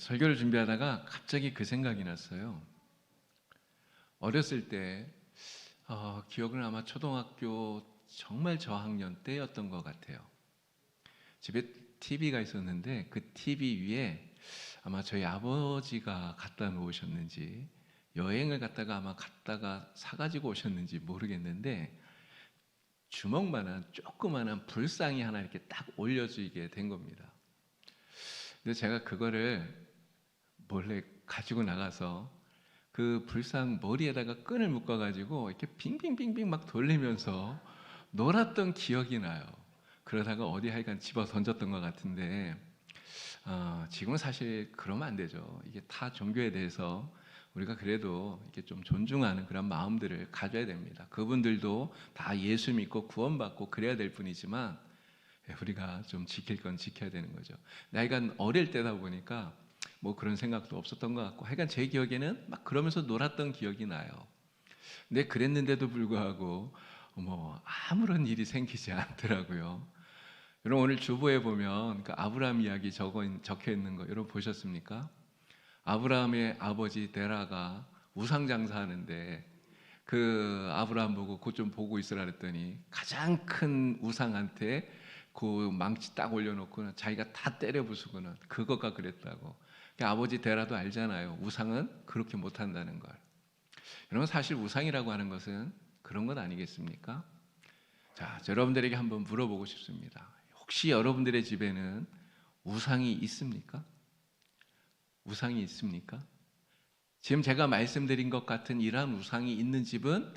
설교를 준비하다가 갑자기 그 생각이 났어요. 어렸을 때 기억은 아마 초등학교 정말 저학년 때였던 것 같아요. 집에 TV가 있었는데 그 TV 위에 아마 저희 아버지가 갖다 놓으셨는지 여행을 갔다가 아마 갔다가 사가지고 오셨는지 모르겠는데 주먹만한 조그만한 불상이 하나 이렇게 딱 올려지게 된 겁니다. 근데 제가 그거를 몰래 가지고 나가서 그 불상 머리에다가 끈을 묶어가지고 이렇게 빙빙빙빙 막 돌리면서 놀았던 기억이 나요. 그러다가 어디 하여간 집어 던졌던 것 같은데 지금은 사실 그러면 안 되죠. 이게 타 종교에 대해서 우리가 그래도 이렇게 좀 존중하는 그런 마음들을 가져야 됩니다. 그분들도 다 예수 믿고 구원받고 그래야 될 뿐이지만 우리가 좀 지킬 건 지켜야 되는 거죠. 나이가 어릴 때다 보니까 뭐 그런 생각도 없었던 것 같고 하여간 제 기억에는 막 그러면서 놀았던 기억이 나요. 근데 그랬는데도 불구하고 뭐 아무런 일이 생기지 않더라고요. 여러분 오늘 주보에 보면 그 아브라함 이야기 적혀 있는 거 여러분 보셨습니까? 아브라함의 아버지 데라가 우상 장사하는데 그 아브라함 보고 그것 좀 보고 있으라 그랬더니 가장 큰 우상한테 그 망치 딱 올려놓고는 자기가 다 때려 부수고는 그거가 그랬다고. 아버지 데라도 알잖아요. 우상은 그렇게 못한다는 걸. 여러분 사실 우상이라고 하는 것은 그런 건 아니겠습니까? 자, 여러분들에게 한번 물어보고 싶습니다. 혹시 여러분들의 집에는 우상이 있습니까? 우상이 있습니까? 지금 제가 말씀드린 것 같은 이러한 우상이 있는 집은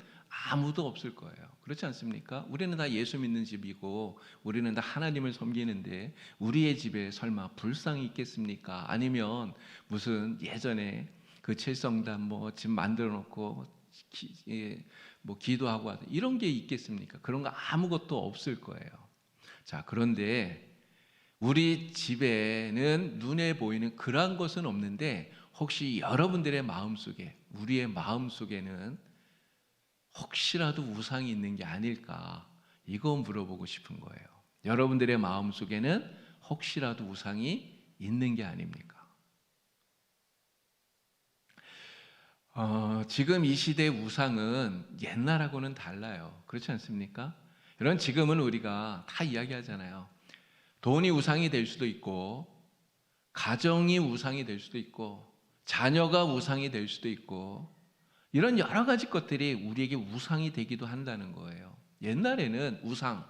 아무도 없을 거예요. 그렇지 않습니까? 우리는 다 예수 믿는 집이고 우리는 다 하나님을 섬기는데 우리의 집에 설마 불상이 있겠습니까? 아니면 무슨 예전에 그 칠성단 뭐 집 만들어 놓고 뭐 기도하고 하던 이런 게 있겠습니까? 그런 거 아무것도 없을 거예요. 자, 그런데 우리 집에는 눈에 보이는 그러한 것은 없는데 혹시 여러분들의 마음속에 우리의 마음속에는 혹시라도 우상이 있는 게 아닐까 이거 물어보고 싶은 거예요. 여러분들의 마음속에는 혹시라도 우상이 있는 게 아닙니까? 지금 이 시대의 우상은 옛날하고는 달라요. 그렇지 않습니까? 여러분 지금은 우리가 다 이야기하잖아요. 돈이 우상이 될 수도 있고 가정이 우상이 될 수도 있고 자녀가 우상이 될 수도 있고 이런 여러 가지 것들이 우리에게 우상이 되기도 한다는 거예요. 옛날에는 우상,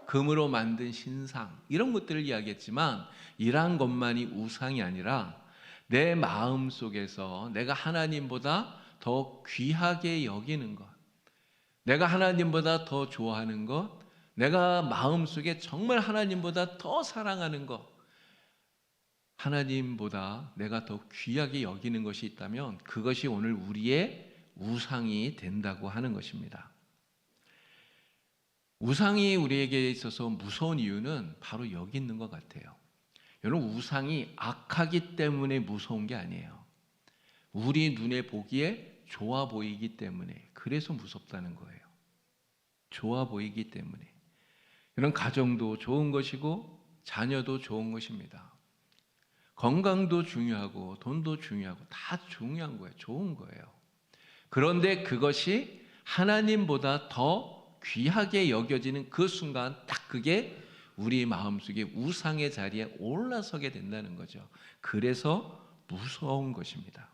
금으로 만든 신상 이런 것들을 이야기했지만 이러한 것만이 우상이 아니라 내 마음 속에서 내가 하나님보다 더 귀하게 여기는 것, 내가 하나님보다 더 좋아하는 것, 내가 마음속에 정말 하나님보다 더 사랑하는 것, 하나님보다 내가 더 귀하게 여기는 것이 있다면 그것이 오늘 우리의 우상이 된다고 하는 것입니다. 우상이 우리에게 있어서 무서운 이유는 바로 여기 있는 것 같아요. 여러분 우상이 악하기 때문에 무서운 게 아니에요. 우리 눈에 보기에 좋아 보이기 때문에 그래서 무섭다는 거예요. 좋아 보이기 때문에. 이런 가정도 좋은 것이고 자녀도 좋은 것입니다. 건강도 중요하고 돈도 중요하고 다 중요한 거예요. 좋은 거예요. 그런데 그것이 하나님보다 더 귀하게 여겨지는 그 순간 딱 그게 우리 마음속에 우상의 자리에 올라서게 된다는 거죠. 그래서 무서운 것입니다.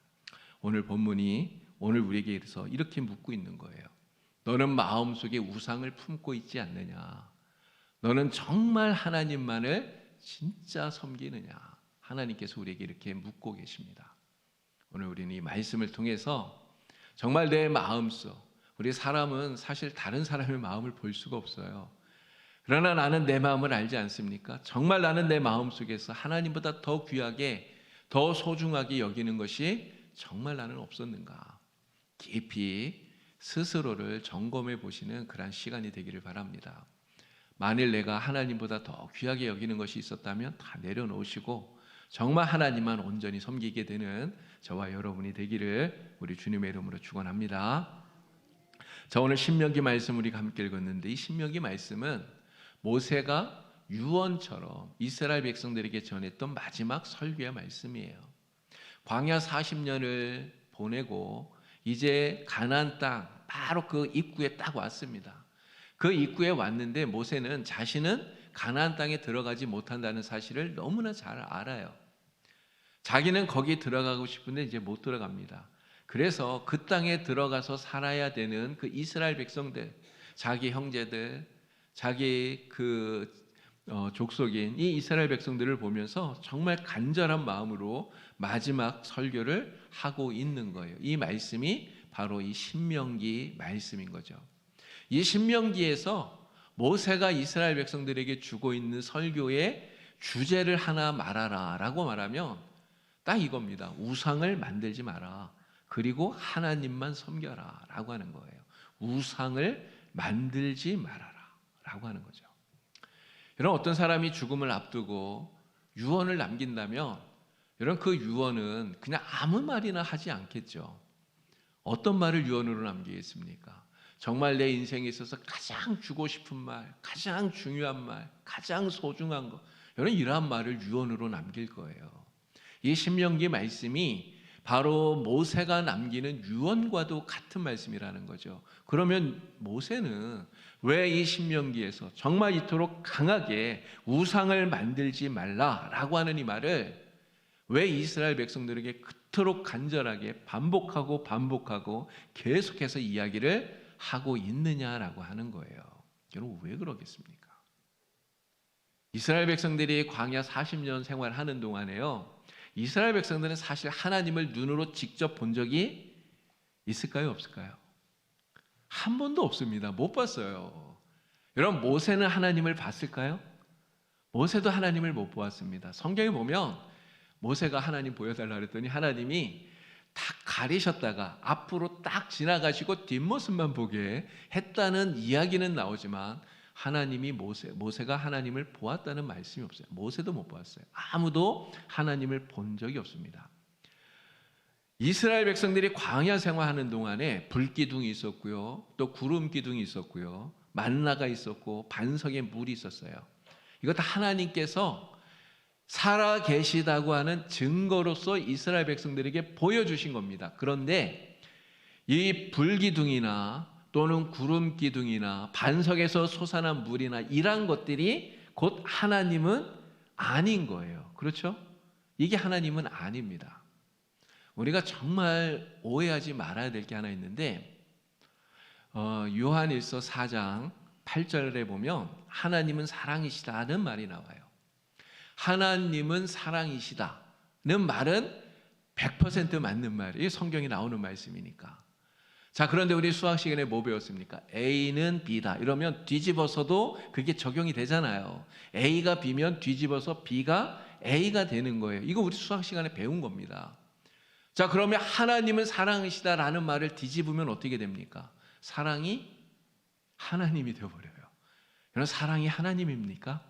오늘 본문이 오늘 우리에게 이렇게 묻고 있는 거예요. 너는 마음속에 우상을 품고 있지 않느냐? 너는 정말 하나님만을 진짜 섬기느냐? 하나님께서 우리에게 이렇게 묻고 계십니다. 오늘 우리는 이 말씀을 통해서 정말 내 마음속, 우리 사람은 사실 다른 사람의 마음을 볼 수가 없어요. 그러나 나는 내 마음을 알지 않습니까? 정말 나는 내 마음속에서 하나님보다 더 귀하게, 더 소중하게 여기는 것이 정말 나는 없었는가? 깊이 스스로를 점검해 보시는 그런 시간이 되기를 바랍니다. 만일 내가 하나님보다 더 귀하게 여기는 것이 있었다면 다 내려놓으시고 정말 하나님만 온전히 섬기게 되는 저와 여러분이 되기를 우리 주님의 이름으로 축원합니다. 자, 오늘 신명기 말씀 우리가 함께 읽었는데 이 신명기 말씀은 모세가 유언처럼 이스라엘 백성들에게 전했던 마지막 설교의 말씀이에요. 광야 40년을 보내고 이제 가나안 땅 바로 그 입구에 딱 왔습니다. 그 입구에 왔는데 모세는 자신은 가나안 땅에 들어가지 못한다는 사실을 너무나 잘 알아요. 자기는 거기 들어가고 싶은데 이제 못 들어갑니다. 그래서 그 땅에 들어가서 살아야 되는 그 이스라엘 백성들, 자기 형제들, 자기 족속인 이 이스라엘 백성들을 보면서 정말 간절한 마음으로 마지막 설교를 하고 있는 거예요. 이 말씀이 바로 이 신명기 말씀인 거죠. 이 신명기에서 모세가 이스라엘 백성들에게 주고 있는 설교의 주제를 하나 말하라 라고 말하면 딱 이겁니다. 우상을 만들지 마라. 그리고 하나님만 섬겨라 라고 하는 거예요. 우상을 만들지 말아라 라고 하는 거죠. 여러분, 어떤 사람이 죽음을 앞두고 유언을 남긴다면 여러분, 그 유언은 그냥 아무 말이나 하지 않겠죠. 어떤 말을 유언으로 남기겠습니까? 정말 내 인생에 있어서 가장 주고 싶은 말, 가장 중요한 말, 가장 소중한 것, 여러분 이러한 말을 유언으로 남길 거예요. 이 신명기 말씀이 바로 모세가 남기는 유언과도 같은 말씀이라는 거죠. 그러면 모세는 왜 이 신명기에서 정말 이토록 강하게 우상을 만들지 말라라고 하는 이 말을 왜 이스라엘 백성들에게 그토록 간절하게 반복하고 계속해서 이야기를 하고 있느냐라고 하는 거예요. 여러분, 왜 그러겠습니까? 이스라엘 백성들이 광야 40년 생활하는 동안에요, 이스라엘 백성들은 사실 하나님을 눈으로 직접 본 적이 있을까요? 없을까요? 한 번도 없습니다. 못 봤어요. 여러분, 모세는 하나님을 봤을까요? 모세도 하나님을 못 보았습니다. 성경에 보면 모세가 하나님 보여달라 그랬더니 하나님이 딱 가리셨다가 앞으로 딱 지나가시고 뒷모습만 보게 했다는 이야기는 나오지만 하나님이 모세가 하나님을 보았다는 말씀이 없어요. 모세도 못 보았어요. 아무도 하나님을 본 적이 없습니다. 이스라엘 백성들이 광야 생활하는 동안에 불기둥이 있었고요, 또 구름 기둥이 있었고요, 만나가 있었고 반석에 물이 있었어요. 이것 다 하나님께서 살아 계시다고 하는 증거로서 이스라엘 백성들에게 보여주신 겁니다. 그런데 이 불기둥이나 또는 구름 기둥이나 반석에서 솟아난 물이나 이러한 것들이 곧 하나님은 아닌 거예요. 그렇죠? 이게 하나님은 아닙니다. 우리가 정말 오해하지 말아야 될 게 하나 있는데 요한일서 4장 8절에 보면 하나님은 사랑이시다는 말이 나와요. 하나님은 사랑이시다는 말은 100% 맞는 말이에요. 이게 성경에 나오는 말씀이니까. 자, 그런데 우리 수학 시간에 뭐 배웠습니까? A는 B다 이러면 뒤집어서도 그게 적용이 되잖아요. A가 B면 뒤집어서 B가 A가 되는 거예요. 이거 우리 수학 시간에 배운 겁니다. 자, 그러면 하나님은 사랑이시다라는 말을 뒤집으면 어떻게 됩니까? 사랑이 하나님이 되어버려요. 여러분, 사랑이 하나님입니까?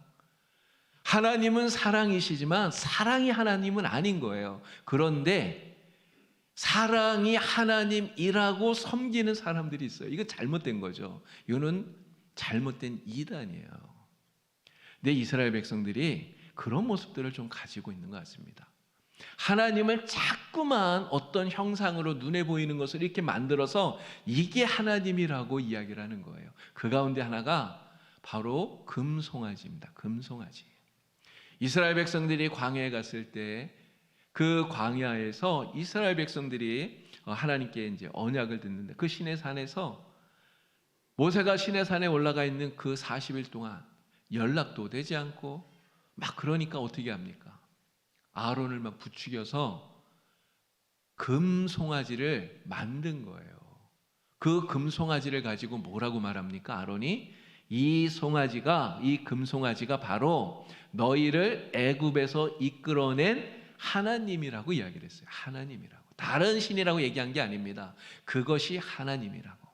하나님은 사랑이시지만 사랑이 하나님은 아닌 거예요. 그런데 사랑이 하나님이라고 섬기는 사람들이 있어요. 이거 잘못된 거죠. 이거는 잘못된 이단이에요. 근데 이스라엘 백성들이 그런 모습들을 좀 가지고 있는 것 같습니다. 하나님을 자꾸만 어떤 형상으로 눈에 보이는 것을 이렇게 만들어서 이게 하나님이라고 이야기를 하는 거예요. 그 가운데 하나가 바로 금송아지입니다. 금송아지. 이스라엘 백성들이 광야에 갔을 때 그 광야에서 이스라엘 백성들이 하나님께 이제 언약을 듣는데 그 시내 산에서 모세가 시내 산에 올라가 있는 그 40일 동안 연락도 되지 않고 막 그러니까 어떻게 합니까? 아론을 막 부추겨서 금송아지를 만든 거예요. 그 금송아지를 가지고 뭐라고 말합니까? 아론이 이 금송아지가 바로 너희를 애굽에서 이끌어낸 하나님이라고 이야기를 했어요. 하나님이라고. 다른 신이라고 얘기한 게 아닙니다. 그것이 하나님이라고.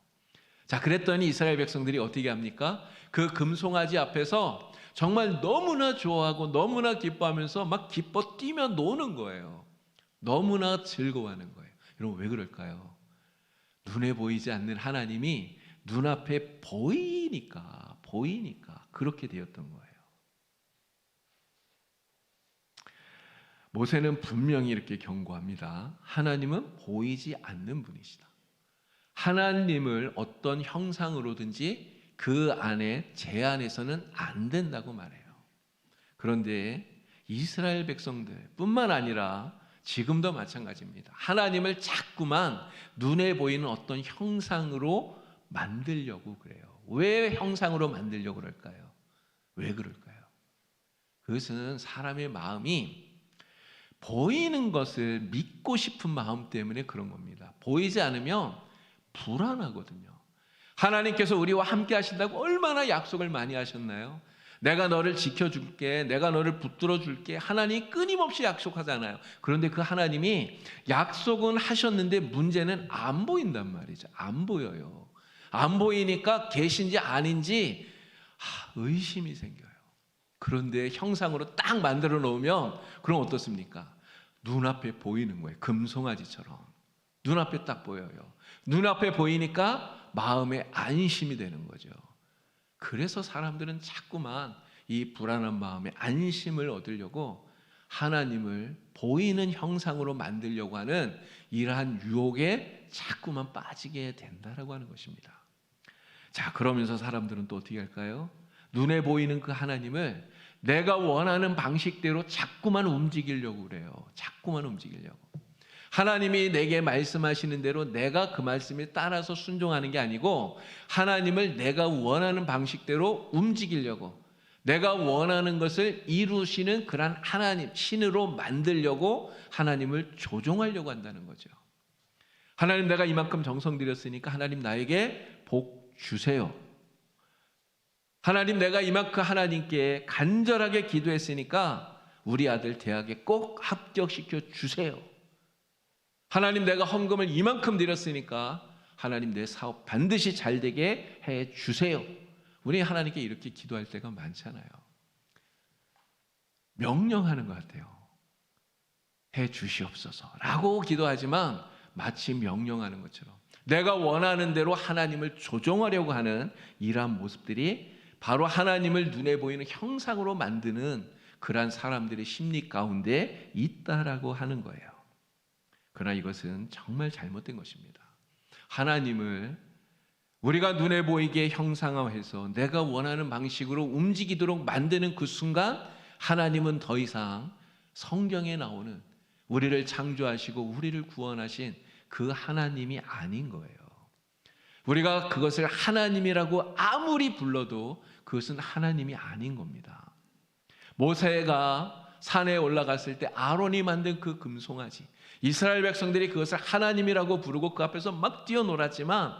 자, 그랬더니 이스라엘 백성들이 어떻게 합니까? 그 금송아지 앞에서 정말 너무나 좋아하고 너무나 기뻐하면서 막 기뻐 뛰며 노는 거예요. 너무나 즐거워하는 거예요. 여러분, 왜 그럴까요? 눈에 보이지 않는 하나님이 눈앞에 보이니까 그렇게 되었던 거예요. 모세는 분명히 이렇게 경고합니다. 하나님은 보이지 않는 분이시다. 하나님을 어떤 형상으로든지 그 안에 제한해서는 안 된다고 말해요. 그런데 이스라엘 백성들 뿐만 아니라 지금도 마찬가지입니다. 하나님을 자꾸만 눈에 보이는 어떤 형상으로 만들려고 그래요. 왜 형상으로 만들려고 그럴까요? 왜 그럴까요? 그것은 사람의 마음이 보이는 것을 믿고 싶은 마음 때문에 그런 겁니다. 보이지 않으면 불안하거든요. 하나님께서 우리와 함께 하신다고 얼마나 약속을 많이 하셨나요? 내가 너를 지켜줄게, 내가 너를 붙들어 줄게. 하나님이 끊임없이 약속하잖아요. 그런데 그 하나님이 약속은 하셨는데 문제는 안 보인단 말이죠. 안 보여요. 안 보이니까 계신지 아닌지 의심이 생겨요. 그런데 형상으로 딱 만들어 놓으면 그럼 어떻습니까? 눈앞에 보이는 거예요. 금송아지처럼. 눈앞에 딱 보여요. 눈앞에 보이니까 마음에 안심이 되는 거죠. 그래서 사람들은 자꾸만 이 불안한 마음에 안심을 얻으려고 하나님을 보이는 형상으로 만들려고 하는 이러한 유혹에 자꾸만 빠지게 된다라고 하는 것입니다. 자, 그러면서 사람들은 또 어떻게 할까요? 눈에 보이는 그 하나님을 내가 원하는 방식대로 자꾸만 움직이려고 그래요. 자꾸만 움직이려고. 하나님이 내게 말씀하시는 대로 내가 그 말씀에 따라서 순종하는 게 아니고 하나님을 내가 원하는 방식대로 움직이려고, 내가 원하는 것을 이루시는 그런 하나님, 신으로 만들려고 하나님을 조종하려고 한다는 거죠. 하나님, 내가 이만큼 정성 들였으니까 하나님 나에게 복 주세요. 하나님, 내가 이만큼 하나님께 간절하게 기도했으니까 우리 아들 대학에 꼭 합격시켜 주세요. 하나님, 내가 헌금을 이만큼 드렸으니까 하나님 내 사업 반드시 잘 되게 해 주세요. 우리 하나님께 이렇게 기도할 때가 많잖아요. 명령하는 것 같아요. 해 주시옵소서 라고 기도하지만 마치 명령하는 것처럼 내가 원하는 대로 하나님을 조종하려고 하는 이러한 모습들이 바로 하나님을 눈에 보이는 형상으로 만드는 그러한 사람들의 심리 가운데 있다라고 하는 거예요. 그러나 이것은 정말 잘못된 것입니다. 하나님을 우리가 눈에 보이게 형상화해서 내가 원하는 방식으로 움직이도록 만드는 그 순간 하나님은 더 이상 성경에 나오는 우리를 창조하시고 우리를 구원하신 그 하나님이 아닌 거예요. 우리가 그것을 하나님이라고 아무리 불러도 그것은 하나님이 아닌 겁니다. 모세가 산에 올라갔을 때 아론이 만든 그 금송아지, 이스라엘 백성들이 그것을 하나님이라고 부르고 그 앞에서 막 뛰어놀았지만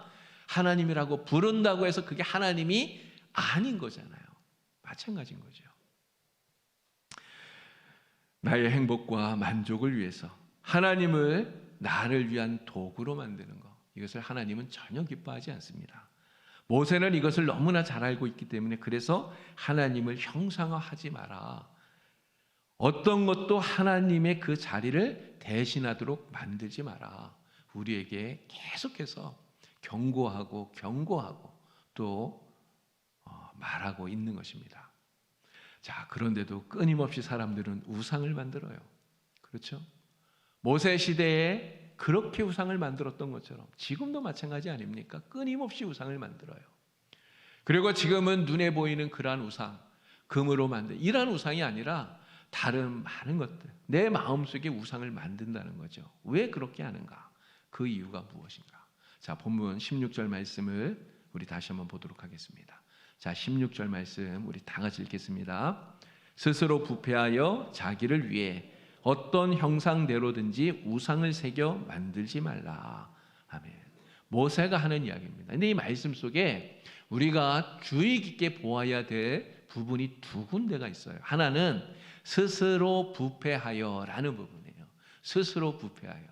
하나님이라고 부른다고 해서 그게 하나님이 아닌 거잖아요. 마찬가지인 거죠. 나의 행복과 만족을 위해서 하나님을 나를 위한 도구로 만드는 것, 이것을 하나님은 전혀 기뻐하지 않습니다. 모세는 이것을 너무나 잘 알고 있기 때문에 그래서 하나님을 형상화하지 마라. 어떤 것도 하나님의 그 자리를 대신하도록 만들지 마라. 우리에게 계속해서 경고하고 또 말하고 있는 것입니다. 자, 그런데도 끊임없이 사람들은 우상을 만들어요. 그렇죠? 모세 시대에 그렇게 우상을 만들었던 것처럼 지금도 마찬가지 아닙니까? 끊임없이 우상을 만들어요. 그리고 지금은 눈에 보이는 그러한 우상, 금으로 만든 이러한 우상이 아니라 다른 많은 것들, 내 마음속에 우상을 만든다는 거죠. 왜 그렇게 하는가? 그 이유가 무엇인가? 자, 본문 16절 말씀을 우리 다시 한번 보도록 하겠습니다. 자, 16절 말씀 우리 다 같이 읽겠습니다. 스스로 부패하여 자기를 위해 어떤 형상대로든지 우상을 새겨 만들지 말라. 아멘. 모세가 하는 이야기입니다. 근데 이 말씀 속에 우리가 주의 깊게 보아야 될 부분이 두 군데가 있어요. 하나는 스스로 부패하여라는 부분이에요. 스스로 부패하여.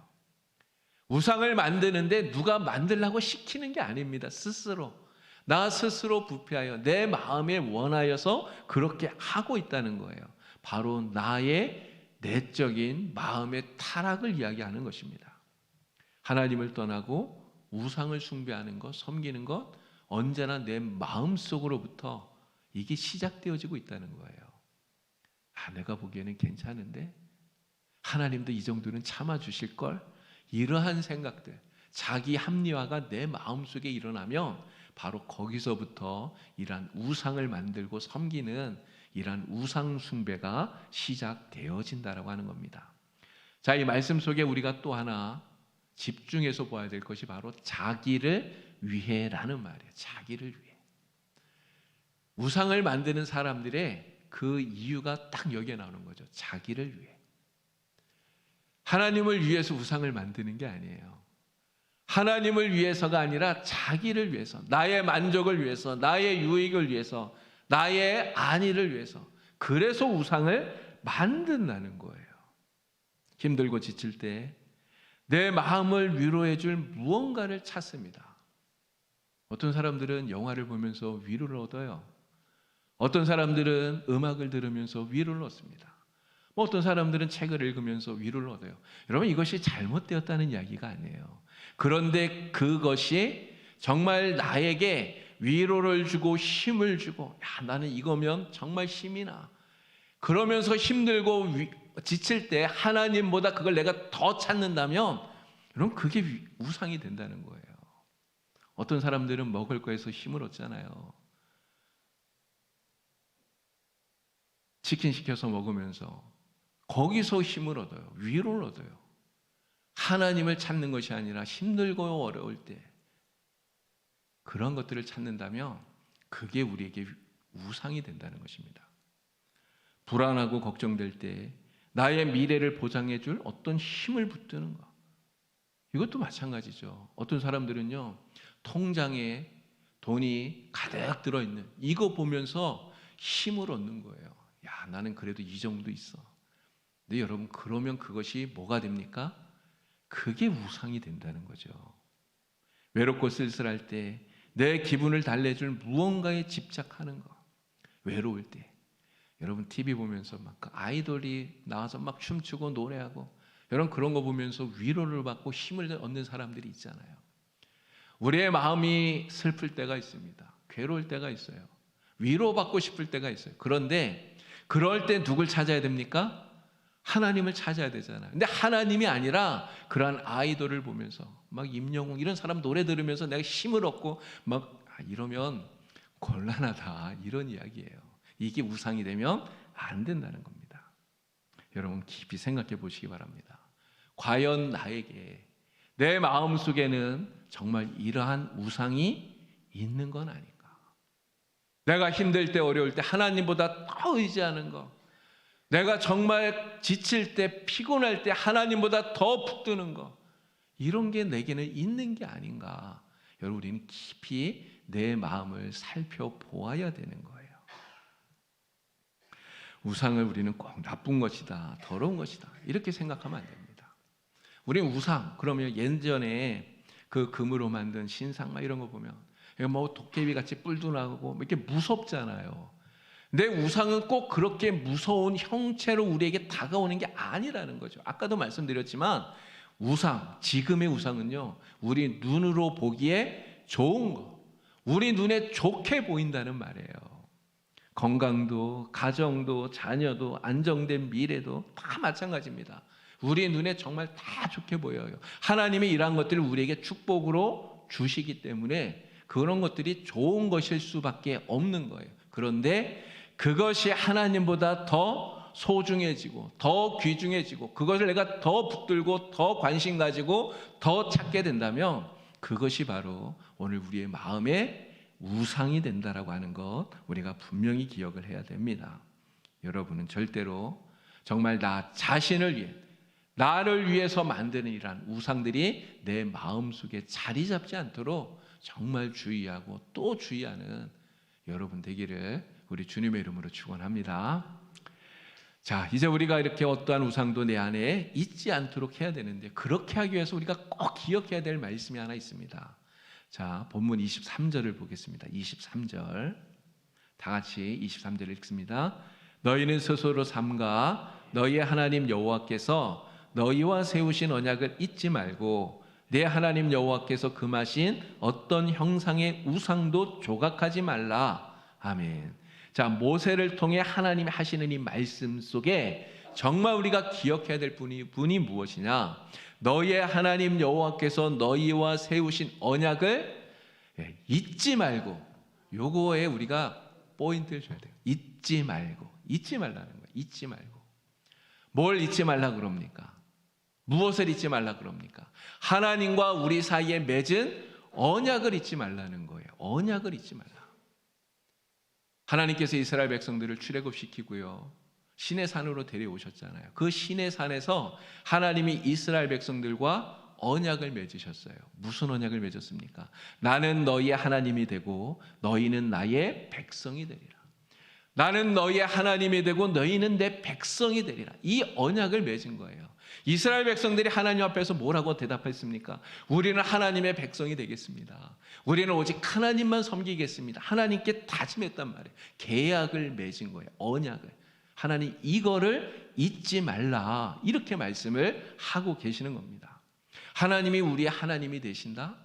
우상을 만드는데 누가 만들라고 시키는 게 아닙니다. 스스로. 나 스스로 부패하여 내 마음에 원하여서 그렇게 하고 있다는 거예요. 바로 나의 내적인 마음의 타락을 이야기하는 것입니다. 하나님을 떠나고 우상을 숭배하는 것, 섬기는 것, 언제나 내 마음속으로부터 이게 시작되어지고 있다는 거예요. 내가 보기에는 괜찮은데, 하나님도 이 정도는 참아주실 걸. 이러한 생각들, 자기 합리화가 내 마음속에 일어나면 바로 거기서부터 이러한 우상을 만들고 섬기는 이러한 우상 숭배가 시작되어진다라고 하는 겁니다. 자, 이 말씀 속에 우리가 또 하나 집중해서 봐야 될 것이 바로 자기를 위해라는 말이에요. 자기를 위해. 우상을 만드는 사람들의 그 이유가 딱 여기에 나오는 거죠. 자기를 위해. 하나님을 위해서 우상을 만드는 게 아니에요. 하나님을 위해서가 아니라 자기를 위해서, 나의 만족을 위해서, 나의 유익을 위해서, 나의 안위를 위해서. 그래서 우상을 만든다는 거예요. 힘들고 지칠 때 내 마음을 위로해 줄 무언가를 찾습니다. 어떤 사람들은 영화를 보면서 위로를 얻어요. 어떤 사람들은 음악을 들으면서 위로를 얻습니다. 어떤 사람들은 책을 읽으면서 위로를 얻어요. 여러분, 이것이 잘못되었다는 이야기가 아니에요. 그런데 그것이 정말 나에게 위로를 주고 힘을 주고, 야, 나는 이거면 정말 힘이 나. 그러면서 힘들고 지칠 때 하나님보다 그걸 내가 더 찾는다면, 여러분, 그게 우상이 된다는 거예요. 어떤 사람들은 먹을 거에서 힘을 얻잖아요. 치킨 시켜서 먹으면서 거기서 힘을 얻어요. 위로를 얻어요. 하나님을 찾는 것이 아니라 힘들고 어려울 때 그런 것들을 찾는다면 그게 우리에게 우상이 된다는 것입니다. 불안하고 걱정될 때 나의 미래를 보장해 줄 어떤 힘을 붙드는 것, 이것도 마찬가지죠. 어떤 사람들은요, 통장에 돈이 가득 들어있는 이거 보면서 힘을 얻는 거예요. 야, 나는 그래도 이 정도 있어. 근데 여러분, 그러면 그것이 뭐가 됩니까? 그게 우상이 된다는 거죠. 외롭고 쓸쓸할 때 내 기분을 달래줄 무언가에 집착하는 것. 외로울 때 여러분, TV 보면서 막 아이돌이 나와서 막 춤추고 노래하고, 여러분 그런 거 보면서 위로를 받고 힘을 얻는 사람들이 있잖아요. 우리의 마음이 슬플 때가 있습니다. 괴로울 때가 있어요. 위로받고 싶을 때가 있어요. 그런데 그럴 때 누굴 찾아야 됩니까? 하나님을 찾아야 되잖아요. 근데 하나님이 아니라 그러한 아이돌을 보면서 막 임영웅 이런 사람 노래 들으면서 내가 힘을 얻고 막 이러면 곤란하다, 이런 이야기예요. 이게 우상이 되면 안 된다는 겁니다. 여러분, 깊이 생각해 보시기 바랍니다. 과연 나에게, 내 마음속에는 정말 이러한 우상이 있는 건 아닌가? 내가 힘들 때, 어려울 때 하나님보다 더 의지하는 거, 내가 정말 지칠 때, 피곤할 때 하나님보다 더 붙드는 거, 이런 게 내게는 있는 게 아닌가? 여러분, 우리는 깊이 내 마음을 살펴보아야 되는 거예요. 우상을 우리는 꼭 나쁜 것이다, 더러운 것이다, 이렇게 생각하면 안 됩니다. 우리는 우상, 그러면 예전에 그 금으로 만든 신상 막 이런 거 보면 뭐 도깨비 같이 뿔도 나고 이렇게 무섭잖아요. 내 우상은 꼭 그렇게 무서운 형체로 우리에게 다가오는 게 아니라는 거죠. 아까도 말씀드렸지만 우상, 지금의 우상은요, 우리 눈으로 보기에 좋은 거, 우리 눈에 좋게 보인다는 말이에요. 건강도, 가정도, 자녀도, 안정된 미래도 다 마찬가지입니다. 우리 눈에 정말 다 좋게 보여요. 하나님이 이러한 것들을 우리에게 축복으로 주시기 때문에 그런 것들이 좋은 것일 수밖에 없는 거예요. 그런데 그것이 하나님보다 더 소중해지고 더 귀중해지고 그것을 내가 더 붙들고 더 관심 가지고 더 찾게 된다면 그것이 바로 오늘 우리의 마음의 우상이 된다라고 하는 것, 우리가 분명히 기억을 해야 됩니다. 여러분은 절대로 정말 나 자신을 위해, 나를 위해서 만드는 이러한 우상들이 내 마음속에 자리 잡지 않도록 정말 주의하고 또 주의하는 여러분 되기를 우리 주님의 이름으로 축원합니다. 자, 이제 우리가 이렇게 어떠한 우상도 내 안에 있지 않도록 해야 되는데, 그렇게 하기 위해서 우리가 꼭 기억해야 될 말씀이 하나 있습니다. 자, 본문 23절을 보겠습니다. 23절 다 같이 23절 읽습니다. 너희는 스스로 삼가 너희의 하나님 여호와께서 너희와 세우신 언약을 잊지 말고 내 하나님 여호와께서 금하신 어떤 형상의 우상도 조각하지 말라. 아멘. 자, 모세를 통해 하나님이 하시는 이 말씀 속에 정말 우리가 기억해야 될 분이 무엇이냐? 너희의 하나님 여호와께서 너희와 세우신 언약을 잊지 말고, 요거에 우리가 포인트를 줘야 돼요. 잊지 말라는 거예요. 잊지 말고. 뭘 잊지 말라 그럽니까? 무엇을 잊지 말라 그럽니까? 하나님과 우리 사이에 맺은 언약을 잊지 말라는 거예요. 언약을 잊지 말라. 하나님께서 이스라엘 백성들을 출애굽시키고요, 시내 산으로 데려오셨잖아요. 그 시내 산에서 하나님이 이스라엘 백성들과 언약을 맺으셨어요. 무슨 언약을 맺었습니까? 나는 너희의 하나님이 되고 너희는 나의 백성이 되리라. 나는 너희의 하나님이 되고 너희는 내 백성이 되리라. 이 언약을 맺은 거예요. 이스라엘 백성들이 하나님 앞에서 뭐라고 대답했습니까? 우리는 하나님의 백성이 되겠습니다. 우리는 오직 하나님만 섬기겠습니다. 하나님께 다짐했단 말이에요. 계약을 맺은 거예요. 언약을. 하나님 이거를 잊지 말라, 이렇게 말씀을 하고 계시는 겁니다. 하나님이 우리의 하나님이 되신다?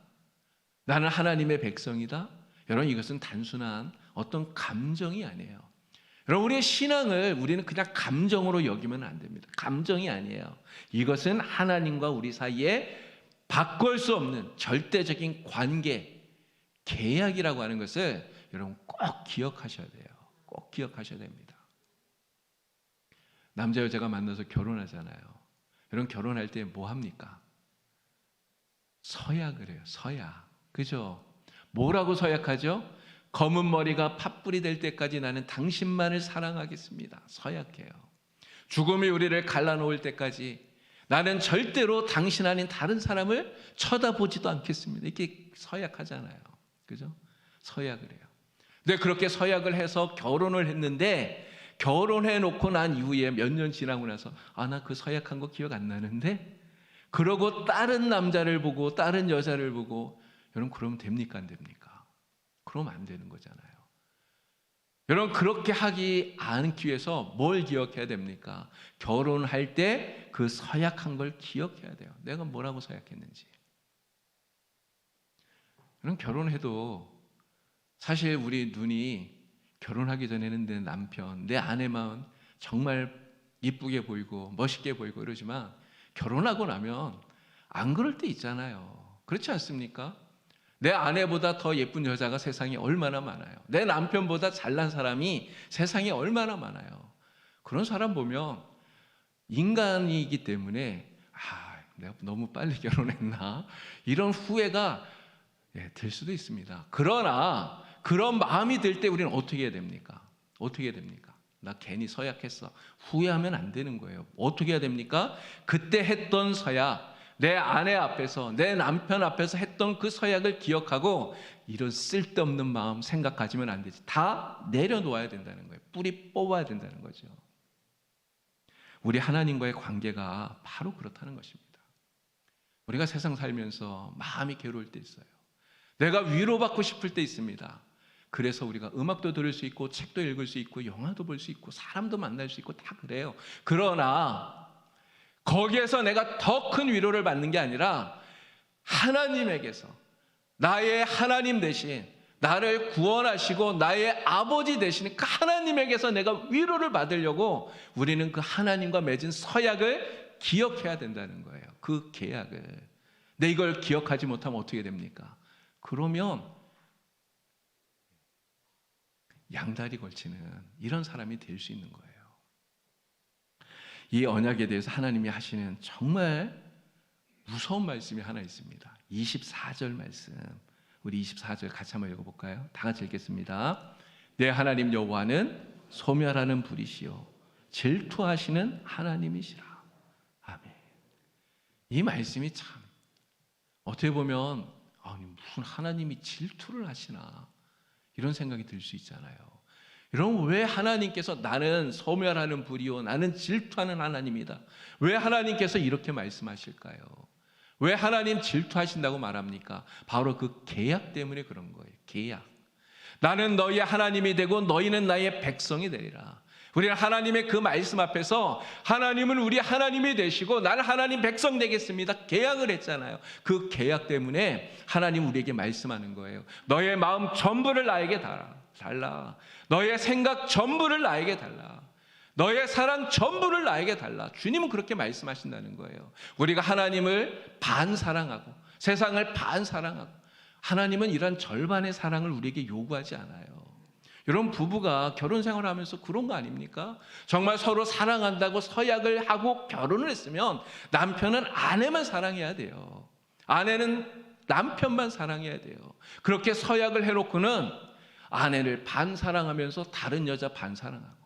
나는 하나님의 백성이다? 여러분, 이것은 단순한 어떤 감정이 아니에요. 여러분, 우리의 신앙을 우리는 그냥 감정으로 여기면 안 됩니다. 감정이 아니에요. 이것은 하나님과 우리 사이에 바꿀 수 없는 절대적인 관계, 계약이라고 하는 것을 여러분 꼭 기억하셔야 돼요. 꼭 기억하셔야 됩니다. 남자 여자가 만나서 결혼하잖아요. 여러분, 결혼할 때 뭐 합니까? 서약을 해요. 서약. 그죠? 뭐라고 서약하죠? 검은 머리가 팥불이 될 때까지 나는 당신만을 사랑하겠습니다. 서약해요. 죽음이 우리를 갈라놓을 때까지 나는 절대로 당신 아닌 다른 사람을 쳐다보지도 않겠습니다. 이렇게 서약하잖아요. 그죠? 서약을 해요. 근데 그렇게 서약을 해서 결혼을 했는데, 결혼해 놓고 난 이후에 몇 년 지나고 나서 나 그 서약한 거 기억 안 나는데? 그러고 다른 남자를 보고 다른 여자를 보고, 여러분 그러면 됩니까? 안 됩니까? 그러면 안 되는 거잖아요. 여러분, 그렇게 하기 않기 위해서 뭘 기억해야 됩니까? 결혼할 때 그 서약한 걸 기억해야 돼요. 내가 뭐라고 서약했는지. 여러분, 결혼해도 사실 우리 눈이 결혼하기 전에는 내 남편, 내 아내만 정말 이쁘게 보이고 멋있게 보이고 이러지만, 결혼하고 나면 안 그럴 때 있잖아요. 그렇지 않습니까? 내 아내보다 더 예쁜 여자가 세상에 얼마나 많아요. 내 남편보다 잘난 사람이 세상에 얼마나 많아요. 그런 사람 보면 인간이기 때문에 내가 너무 빨리 결혼했나, 이런 후회가 들 수도 있습니다. 그러나 그런 마음이 들 때 우리는 어떻게 해야 됩니까? 어떻게 해야 됩니까? 나 괜히 서약했어. 후회하면 안 되는 거예요. 어떻게 해야 됩니까? 그때 했던 서약, 내 아내 앞에서, 내 남편 앞에서 했던 그 서약을 기억하고, 이런 쓸데없는 마음 생각 가지면 안 되지. 다 내려놓아야 된다는 거예요. 뿌리 뽑아야 된다는 거죠. 우리 하나님과의 관계가 바로 그렇다는 것입니다. 우리가 세상 살면서 마음이 괴로울 때 있어요. 내가 위로받고 싶을 때 있습니다. 그래서 우리가 음악도 들을 수 있고 책도 읽을 수 있고 영화도 볼 수 있고 사람도 만날 수 있고 다 그래요. 그러나 거기에서 내가 더 큰 위로를 받는 게 아니라 하나님에게서, 나의 하나님 대신 나를 구원하시고 나의 아버지 되시는 그 하나님에게서 내가 위로를 받으려고 우리는 그 하나님과 맺은 서약을 기억해야 된다는 거예요. 그 계약을. 근데 이걸 기억하지 못하면 어떻게 됩니까? 그러면 양다리 걸치는 이런 사람이 될 수 있는 거예요. 이 언약에 대해서 하나님이 하시는 정말 무서운 말씀이 하나 있습니다. 24절 말씀. 우리 24절 같이 한번 읽어볼까요? 다 같이 읽겠습니다. 내 하나님 여호와는 소멸하는 불이시요 질투하시는 하나님이시라. 아멘. 이 말씀이 참 어떻게 보면 무슨 하나님이 질투를 하시나, 이런 생각이 들 수 있잖아요. 여러분, 왜 하나님께서 나는 소멸하는 불이요 나는 질투하는 하나님이다, 왜 하나님께서 이렇게 말씀하실까요? 왜 하나님 질투하신다고 말합니까? 바로 그 계약 때문에 그런 거예요. 계약. 나는 너희의 하나님이 되고 너희는 나의 백성이 되리라. 우리는 하나님의 그 말씀 앞에서 하나님은 우리 하나님이 되시고 나는 하나님 백성 되겠습니다, 계약을 했잖아요. 그 계약 때문에 하나님 우리에게 말씀하는 거예요. 너의 마음 전부를 나에게 달라. 너의 생각 전부를 나에게 달라. 너의 사랑 전부를 나에게 달라. 주님은 그렇게 말씀하신다는 거예요. 우리가 하나님을 반 사랑하고 세상을 반 사랑하고, 하나님은 이런 절반의 사랑을 우리에게 요구하지 않아요. 여러분, 부부가 결혼 생활하면서 그런 거 아닙니까? 정말 서로 사랑한다고 서약을 하고 결혼을 했으면 남편은 아내만 사랑해야 돼요. 아내는 남편만 사랑해야 돼요. 그렇게 서약을 해놓고는 아내를 반 사랑하면서 다른 여자 반 사랑하고,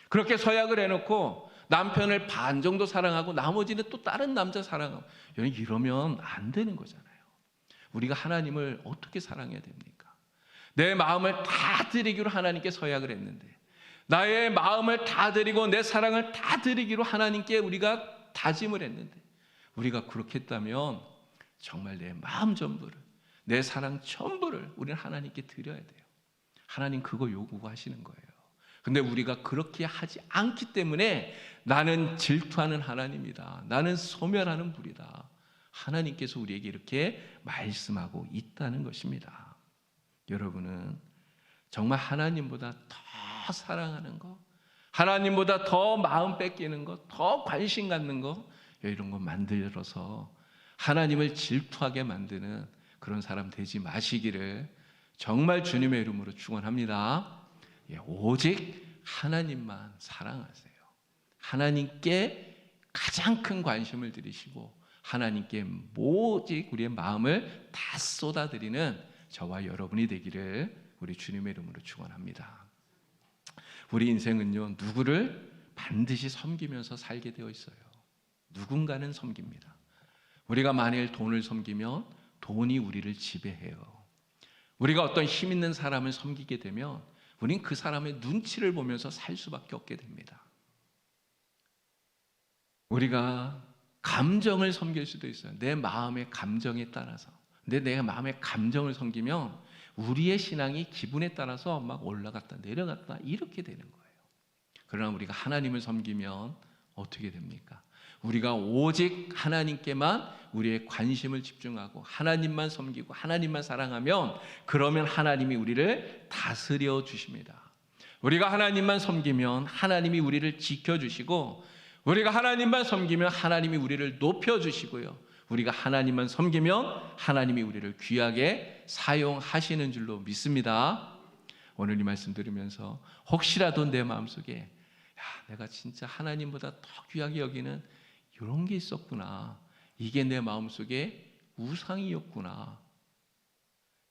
그렇게 서약을 해놓고 남편을 반 정도 사랑하고 나머지는 또 다른 남자 사랑하고, 이러면 안 되는 거잖아요. 우리가 하나님을 어떻게 사랑해야 됩니까? 내 마음을 다 드리기로 하나님께 서약을 했는데, 나의 마음을 다 드리고 내 사랑을 다 드리기로 하나님께 우리가 다짐을 했는데, 우리가 그렇게 했다면 정말 내 마음 전부를, 내 사랑 전부를 우리는 하나님께 드려야 돼요. 하나님 그거 요구하시는 거예요. 근데 우리가 그렇게 하지 않기 때문에 나는 질투하는 하나님이다, 나는 소멸하는 불이다, 하나님께서 우리에게 이렇게 말씀하고 있다는 것입니다. 여러분은 정말 하나님보다 더 사랑하는 것, 하나님보다 더 마음 뺏기는 것, 더 관심 갖는 것, 이런 거 만들어서 하나님을 질투하게 만드는 그런 사람 되지 마시기를 정말 주님의 이름으로 축원합니다. 오직 하나님만 사랑하세요. 하나님께 가장 큰 관심을 드리시고 하나님께 오직 우리의 마음을 다 쏟아드리는 저와 여러분이 되기를 우리 주님의 이름으로 축원합니다. 우리 인생은요, 누구를 반드시 섬기면서 살게 되어 있어요. 누군가는 섬깁니다. 우리가 만일 돈을 섬기면 돈이 우리를 지배해요. 우리가 어떤 힘 있는 사람을 섬기게 되면 우린 그 사람의 눈치를 보면서 살 수밖에 없게 됩니다. 우리가 감정을 섬길 수도 있어요. 내 마음의 감정에 따라서. 근데 내 마음의 감정을 섬기면 우리의 신앙이 기분에 따라서 막 올라갔다 내려갔다 이렇게 되는 거예요. 그러나 우리가 하나님을 섬기면 어떻게 됩니까? 우리가 오직 하나님께만 우리의 관심을 집중하고 하나님만 섬기고 하나님만 사랑하면, 그러면 하나님이 우리를 다스려 주십니다. 우리가 하나님만 섬기면 하나님이 우리를 지켜주시고, 우리가 하나님만 섬기면 하나님이 우리를 높여주시고요, 우리가 하나님만 섬기면 하나님이 우리를 귀하게 사용하시는 줄로 믿습니다. 오늘 이 말씀 들으면서 혹시라도 내 마음속에 내가 진짜 하나님보다 더 귀하게 여기는 이런 게 있었구나, 이게 내 마음속에 우상이었구나,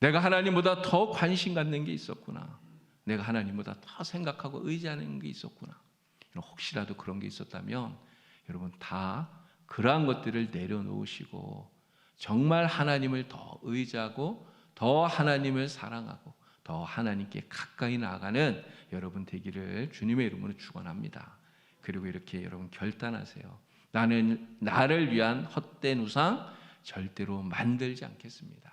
내가 하나님보다 더 관심 갖는 게 있었구나, 내가 하나님보다 더 생각하고 의지하는 게 있었구나, 혹시라도 그런 게 있었다면 여러분 다 그러한 것들을 내려놓으시고 정말 하나님을 더 의지하고 더 하나님을 사랑하고 더 하나님께 가까이 나아가는 여러분 되기를 주님의 이름으로 축원합니다. 그리고 이렇게 여러분 결단하세요. 나는 나를 위한 헛된 우상 절대로 만들지 않겠습니다.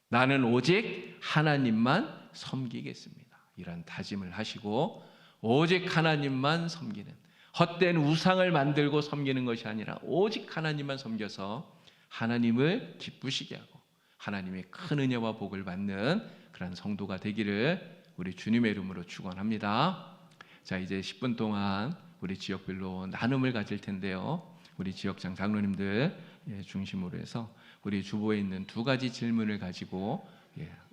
나는 오직 하나님만 섬기겠습니다. 이런 다짐을 하시고 오직 하나님만 섬기는, 헛된 우상을 만들고 섬기는 것이 아니라 오직 하나님만 섬겨서 하나님을 기쁘시게 하고 하나님의 큰 은혜와 복을 받는 그런 성도가 되기를 우리 주님의 이름으로 축원합니다. 자, 이제 10분 동안 우리 지역별로 나눔을 가질 텐데요, 우리 지역장 장로님들 중심으로 해서 우리 주보에 있는 두 가지 질문을 가지고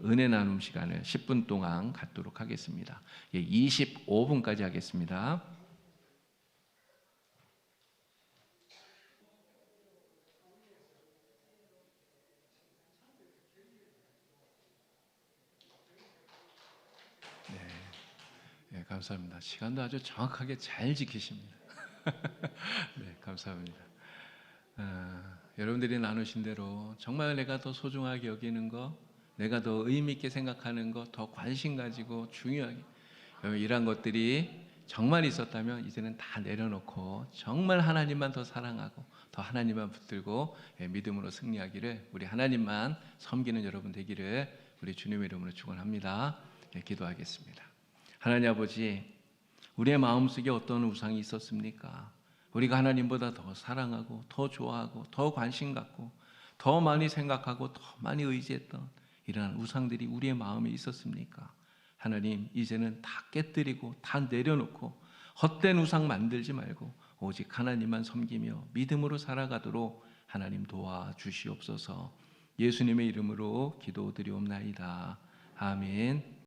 은혜 나눔 시간을 10분 동안 갖도록 하겠습니다. 25분까지 하겠습니다. 네, 감사합니다. 시간도 아주 정확하게 잘 지키십니다. 네, 감사합니다. 여러분들이 나누신 대로 정말 내가 더 소중하게 여기는 거, 내가 더 의미 있게 생각하는 거, 더 관심 가지고 중요하게 이런 것들이 정말 있었다면 이제는 다 내려놓고 정말 하나님만 더 사랑하고 더 하나님만 붙들고 믿음으로 승리하기를, 우리 하나님만 섬기는 여러분 되기를 우리 주님의 이름으로 축원합니다. 기도하겠습니다. 하나님 아버지, 우리의 마음속에 어떤 우상이 있었습니까? 우리가 하나님보다 더 사랑하고 더 좋아하고 더 관심 갖고 더 많이 생각하고 더 많이 의지했던 이러한 우상들이 우리의 마음에 있었습니까? 하나님, 이제는 다 깨뜨리고 다 내려놓고 헛된 우상 만들지 말고 오직 하나님만 섬기며 믿음으로 살아가도록 하나님 도와주시옵소서. 예수님의 이름으로 기도드리옵나이다. 아멘.